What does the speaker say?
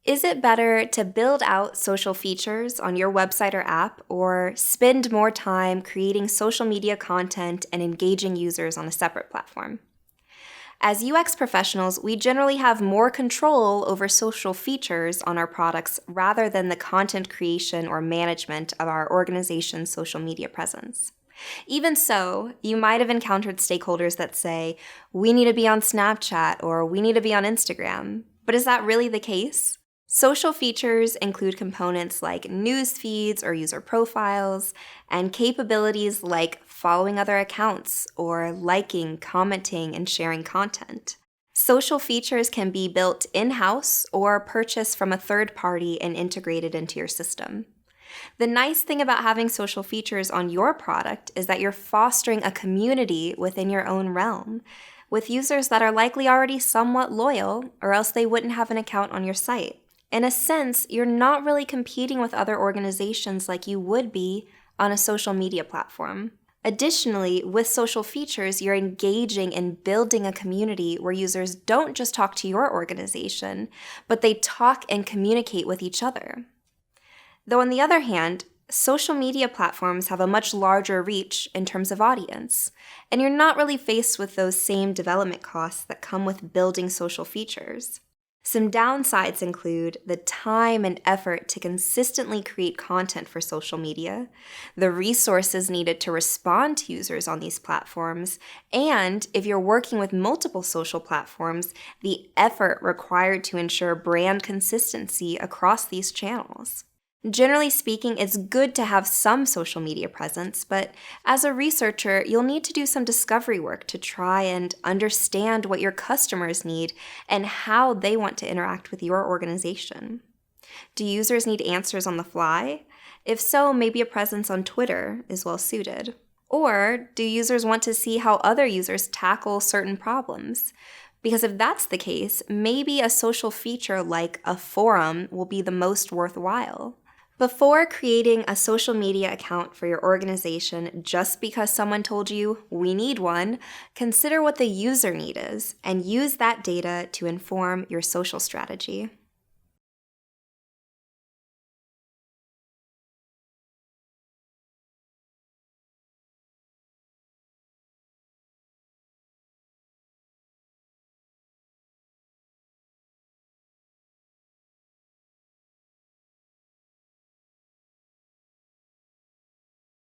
Is it better to build out social features on your website or app, or spend more time creating social media content and engaging users on a separate platform? As UX professionals, we generally have more control over social features on our products rather than the content creation or management of our organization's social media presence. Even so, you might have encountered stakeholders that say, we need to be on Snapchat or we need to be on Instagram. But is that really the case? Social features include components like news feeds or user profiles, and capabilities like following other accounts or liking, commenting, and sharing content. Social features can be built in-house or purchased from a third party and integrated into your system. The nice thing about having social features on your product is that you're fostering a community within your own realm, with users that are likely already somewhat loyal, or else they wouldn't have an account on your site. In a sense, you're not really competing with other organizations like you would be on a social media platform. Additionally, with social features, you're engaging in building a community where users don't just talk to your organization, but they talk and communicate with each other. Though on the other hand, social media platforms have a much larger reach in terms of audience, and you're not really faced with those same development costs that come with building social features. Some downsides include the time and effort to consistently create content for social media, the resources needed to respond to users on these platforms, and if you're working with multiple social platforms, the effort required to ensure brand consistency across these channels. Generally speaking, it's good to have some social media presence, but as a researcher, you'll need to do some discovery work to try and understand what your customers need and how they want to interact with your organization. Do users need answers on the fly? If so, maybe a presence on Twitter is well suited. Or do users want to see how other users tackle certain problems? Because if that's the case, maybe a social feature like a forum will be the most worthwhile. Before creating a social media account for your organization just because someone told you, we need one, consider what the user need is and use that data to inform your social strategy.